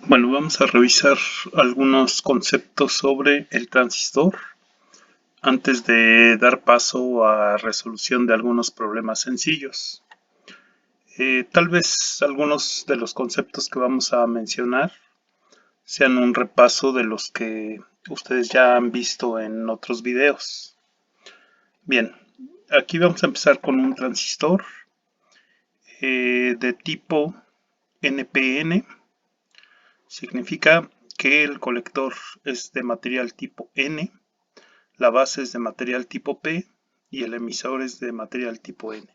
Bueno, vamos a revisar algunos conceptos sobre el transistor antes de dar paso a resolución de algunos problemas sencillos. Tal vez algunos de los conceptos que vamos a mencionar sean un repaso de los que ustedes ya han visto en otros videos. Bien, aquí vamos a empezar con un transistor de tipo NPN. Significa que el colector es de material tipo N, la base es de material tipo P y el emisor es de material tipo N.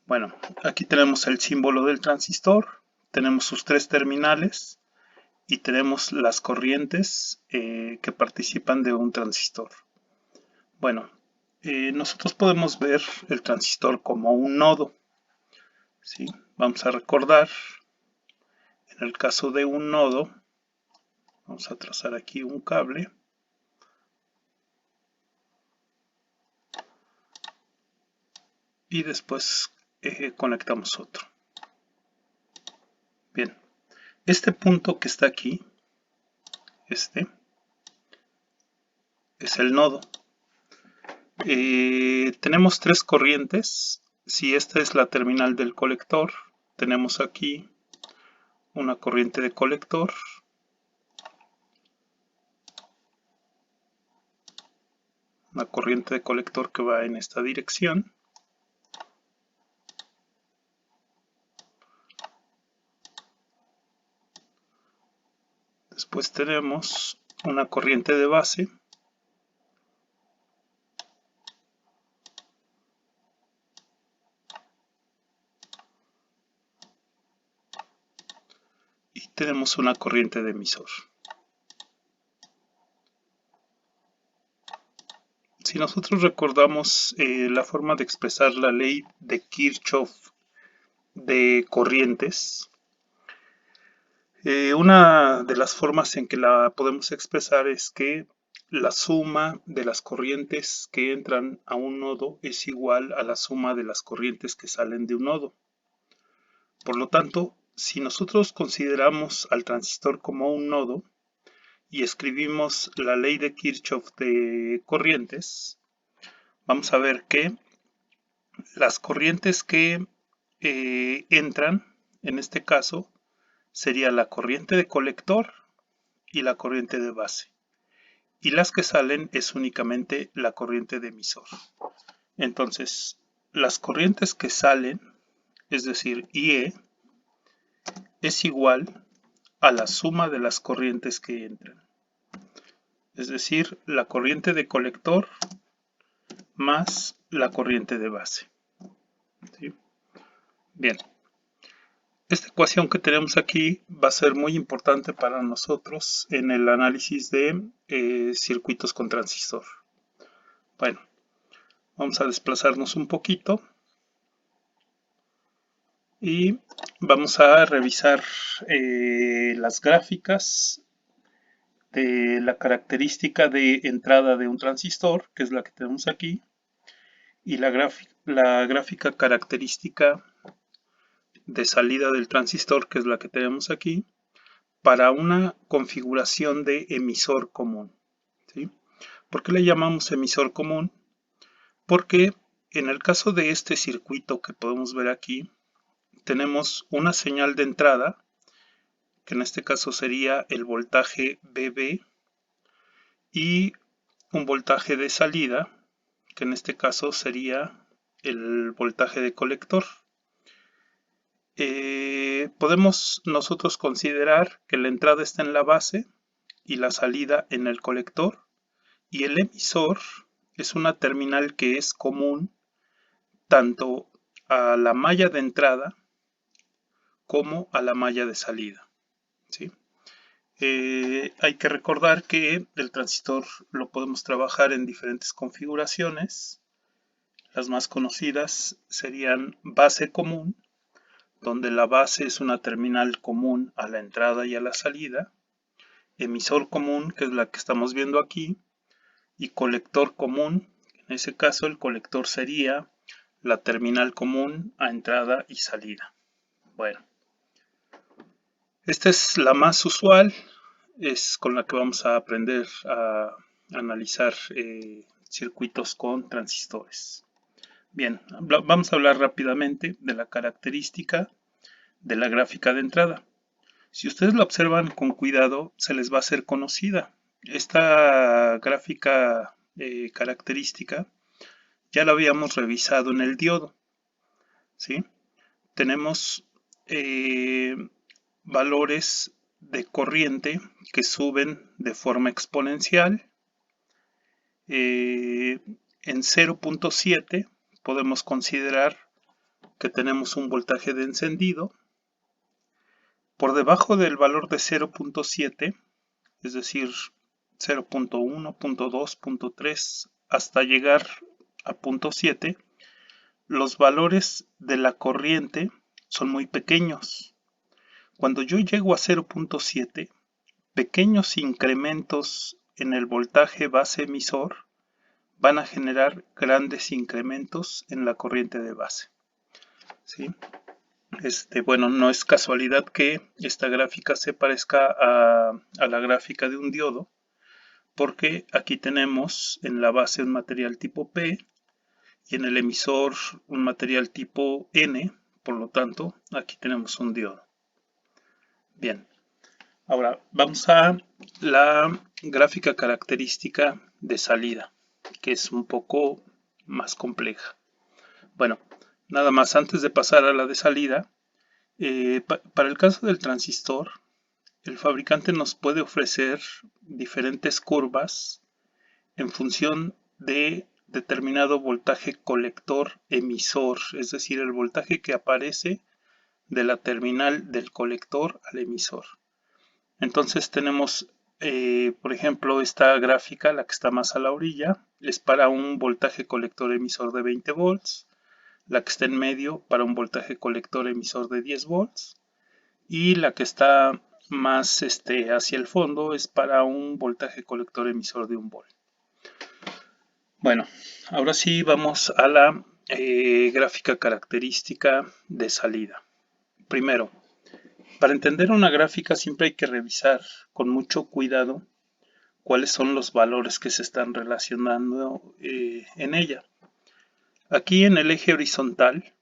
Bueno, aquí tenemos el símbolo del transistor, tenemos sus tres terminales y tenemos las corrientes que participan de un transistor. Bueno, nosotros podemos ver el transistor como un nodo. ¿Sí? Vamos a recordar, en el caso de un nodo, vamos a trazar aquí un cable. Y después conectamos otro. Bien, este punto que está aquí, este, es el nodo. Tenemos tres corrientes. Si esta es la terminal del colector, tenemos aquí una corriente de colector, que va en esta dirección. Después tenemos una corriente de base y tenemos una corriente de emisor. Si nosotros recordamos la forma de expresar la ley de Kirchhoff de corrientes, una de las formas en que la podemos expresar es que la suma de las corrientes que entran a un nodo es igual a la suma de las corrientes que salen de un nodo. Por lo tanto, si nosotros consideramos al transistor como un nodo y escribimos la ley de Kirchhoff de corrientes, vamos a ver que las corrientes que entran, en este caso, sería la corriente de colector y la corriente de base. Y las que salen es únicamente la corriente de emisor. Entonces, las corrientes que salen, es decir, IE, es igual a la suma de las corrientes que entran. Es decir, la corriente de colector más la corriente de base. ¿Sí? Bien. Esta ecuación que tenemos aquí va a ser muy importante para nosotros en el análisis de circuitos con transistor. Bueno, vamos a desplazarnos un poquito y vamos a revisar las gráficas de la característica de entrada de un transistor, que es la que tenemos aquí, y la gráfica característica de salida del transistor, que es la que tenemos aquí, para una configuración de emisor común. ¿Sí? ¿Por qué le llamamos emisor común? Porque en el caso de este circuito que podemos ver aquí, tenemos una señal de entrada, que en este caso sería el voltaje BB, y un voltaje de salida, que en este caso sería el voltaje de colector. Podemos nosotros considerar que la entrada está en la base y la salida en el colector, y el emisor es una terminal que es común tanto a la malla de entrada como a la malla de salida. ¿Sí? Hay que recordar que el transistor lo podemos trabajar en diferentes configuraciones. Las más conocidas serían base común, donde la base es una terminal común a la entrada y a la salida, emisor común, que es la que estamos viendo aquí, y colector común. En ese caso el colector sería la terminal común a entrada y salida. Bueno, Esta es la más usual, es con la que vamos a aprender a analizar circuitos con transistores. Bien, vamos a hablar rápidamente de la característica de la gráfica de entrada. Si ustedes la observan con cuidado, se les va a hacer conocida. Esta gráfica característica ya la habíamos revisado en el diodo, ¿sí? Tenemos valores de corriente que suben de forma exponencial. En 0.7 podemos considerar que tenemos un voltaje de encendido. Por debajo del valor de 0.7, es decir, 0.1, 0.2, 0.3, hasta llegar a 0.7, los valores de la corriente son muy pequeños. Cuando yo llego a 0.7, pequeños incrementos en el voltaje base emisor van a generar grandes incrementos en la corriente de base, ¿sí? Bueno, no es casualidad que esta gráfica se parezca a la gráfica de un diodo, porque aquí tenemos en la base un material tipo P y en el emisor un material tipo N, por lo tanto aquí tenemos un diodo. Bien, ahora vamos a la gráfica característica de salida, que es un poco más compleja. Bueno, nada más antes de pasar a la de salida, para el caso del transistor, el fabricante nos puede ofrecer diferentes curvas en función de determinado voltaje colector emisor, es decir, el voltaje que aparece de la terminal del colector al emisor. Entonces tenemos, por ejemplo, esta gráfica, la que está más a la orilla, es para un voltaje colector emisor de 20 volts, la que está en medio para un voltaje colector emisor de 10 volts, y la que está más hacia el fondo es para un voltaje colector emisor de 1 volt. Bueno, ahora sí vamos a la gráfica característica de salida. Primero, para entender una gráfica siempre hay que revisar con mucho cuidado cuáles son los valores que se están relacionando en ella. Aquí en el eje horizontal,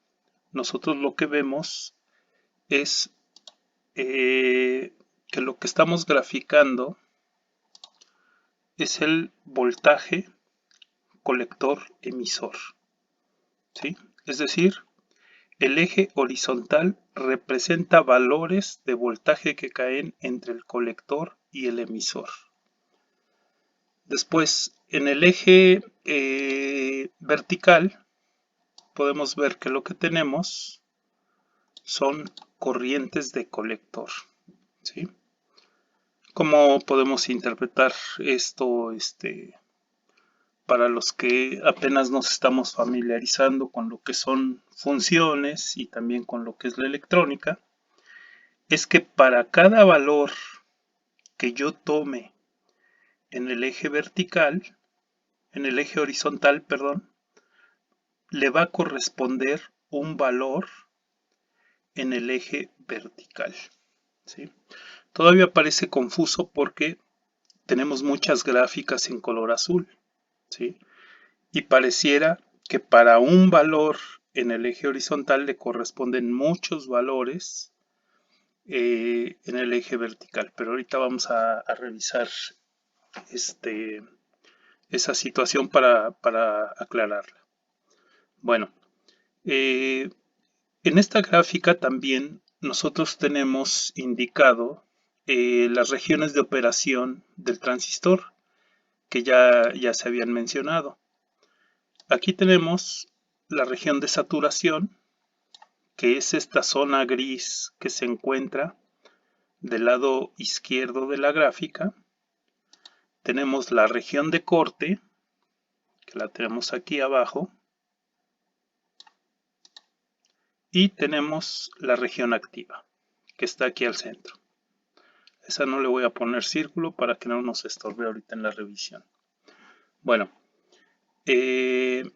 nosotros lo que vemos es que lo que estamos graficando es el voltaje colector emisor, ¿sí? Es decir, el eje horizontal representa valores de voltaje que caen entre el colector y el emisor. Después, en el eje vertical, podemos ver que lo que tenemos son corrientes de colector, ¿sí? ¿Cómo podemos interpretar esto para los que apenas nos estamos familiarizando con lo que son funciones y también con lo que es la electrónica? Es que para cada valor que yo tome en el eje vertical, en el eje horizontal, perdón, le va a corresponder un valor en el eje vertical, ¿sí? Todavía parece confuso porque tenemos muchas gráficas en color azul, ¿sí? Y pareciera que para un valor en el eje horizontal le corresponden muchos valores en el eje vertical, pero ahorita vamos a revisar esa situación para aclararla. Bueno, en esta gráfica también nosotros tenemos indicado las regiones de operación del transistor que ya se habían mencionado. Aquí tenemos la región de saturación, que es esta zona gris que se encuentra del lado izquierdo de la gráfica. Tenemos la región de corte, que la tenemos aquí abajo, y tenemos la región activa, que está aquí al centro. Esa no le voy a poner círculo para que no nos estorbe ahorita en la revisión. Bueno, ¿qué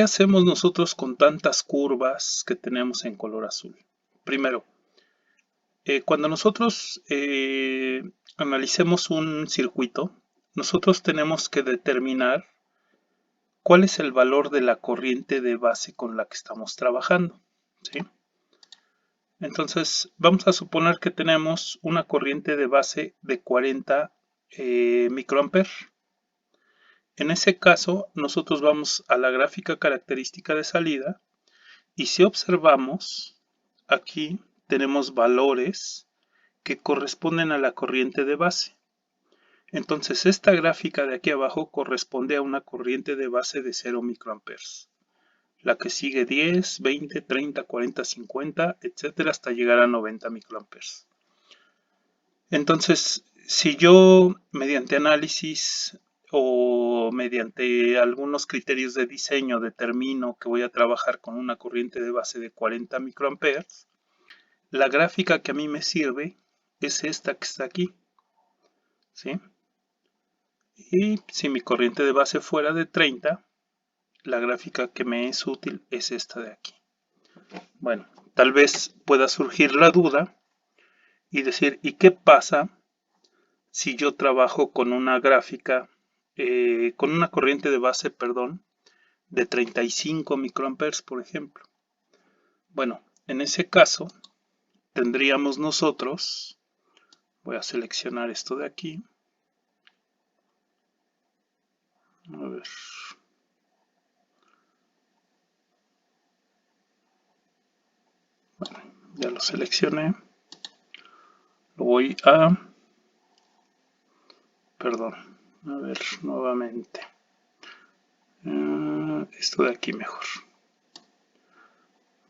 hacemos nosotros con tantas curvas que tenemos en color azul? Primero, Cuando nosotros analicemos un circuito, nosotros tenemos que determinar cuál es el valor de la corriente de base con la que estamos trabajando, ¿sí? Entonces, vamos a suponer que tenemos una corriente de base de 40 microamperes. En ese caso, nosotros vamos a la gráfica característica de salida y si observamos, aquí tenemos valores que corresponden a la corriente de base. Entonces, esta gráfica de aquí abajo corresponde a una corriente de base de 0 microamperes. La que sigue 10, 20, 30, 40, 50, etcétera, hasta llegar a 90 microamperes. Entonces, si yo mediante análisis o mediante algunos criterios de diseño determino que voy a trabajar con una corriente de base de 40 microamperes, la gráfica que a mí me sirve es esta que está aquí, ¿sí? Y si mi corriente de base fuera de 30, la gráfica que me es útil es esta de aquí. Bueno, tal vez pueda surgir la duda y decir, ¿y qué pasa si yo trabajo con una gráfica, con una corriente de base, perdón, de 35 microamperes, por ejemplo? Bueno, en ese caso tendríamos nosotros, voy a seleccionar esto de aquí, a ver, bueno, ya lo seleccioné, lo voy a, perdón, a ver, nuevamente, esto de aquí mejor.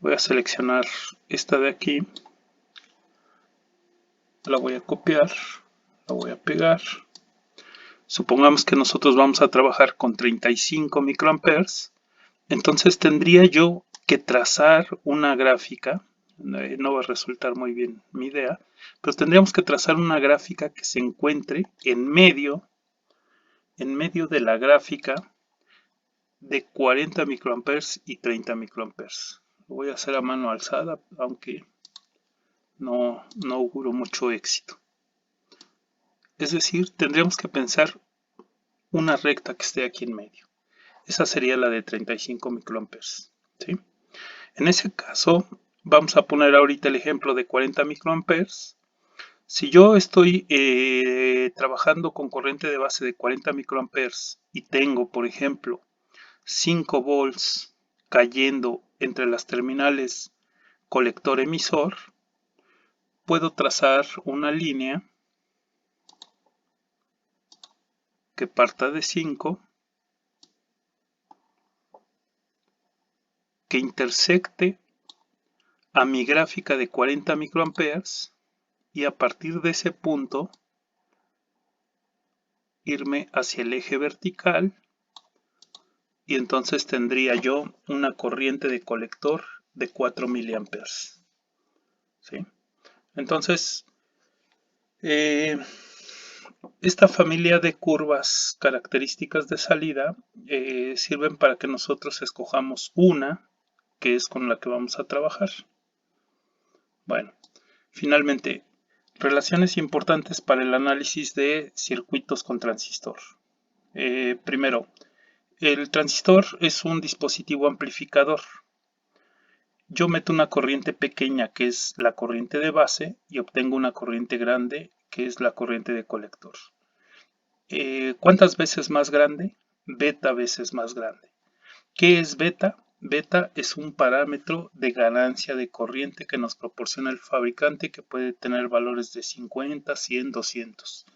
Voy a seleccionar esta de aquí, la voy a copiar, la voy a pegar. Supongamos que nosotros vamos a trabajar con 35 microamperes, entonces tendría yo que trazar una gráfica, no va a resultar muy bien mi idea, pero tendríamos que trazar una gráfica que se encuentre en medio de la gráfica de 40 microamperes y 30 microamperes. Lo voy a hacer a mano alzada, aunque no auguro mucho éxito. Es decir, tendríamos que pensar una recta que esté aquí en medio. Esa sería la de 35 microamperes, ¿sí? En ese caso, vamos a poner ahorita el ejemplo de 40 microamperes. Si yo estoy trabajando con corriente de base de 40 microamperes y tengo, por ejemplo, 5 volts cayendo entre las terminales colector-emisor, puedo trazar una línea que parta de 5, que intersecte a mi gráfica de 40 microamperes y a partir de ese punto irme hacia el eje vertical y entonces tendría yo una corriente de colector de 4 miliamperes, ¿sí? Entonces, esta familia de curvas características de salida sirven para que nosotros escojamos una que es con la que vamos a trabajar. Bueno, finalmente, relaciones importantes para el análisis de circuitos con transistor. Primero, el transistor es un dispositivo amplificador. Yo meto una corriente pequeña que es la corriente de base y obtengo una corriente grande que es la corriente de colector. ¿Cuántas veces más grande? Beta veces más grande. ¿Qué es beta? Beta es un parámetro de ganancia de corriente que nos proporciona el fabricante, que puede tener valores de 50, 100, 200,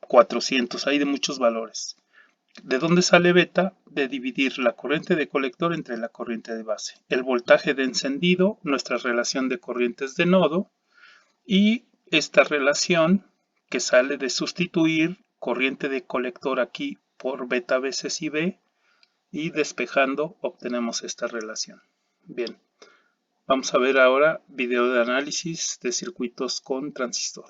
400, hay de muchos valores. ¿De dónde sale beta? De dividir la corriente de colector entre la corriente de base. El voltaje de encendido, nuestra relación de corrientes de nodo, y esta relación que sale de sustituir corriente de colector aquí por beta veces IB, y despejando obtenemos esta relación. Bien, vamos a ver ahora video de análisis de circuitos con transistor.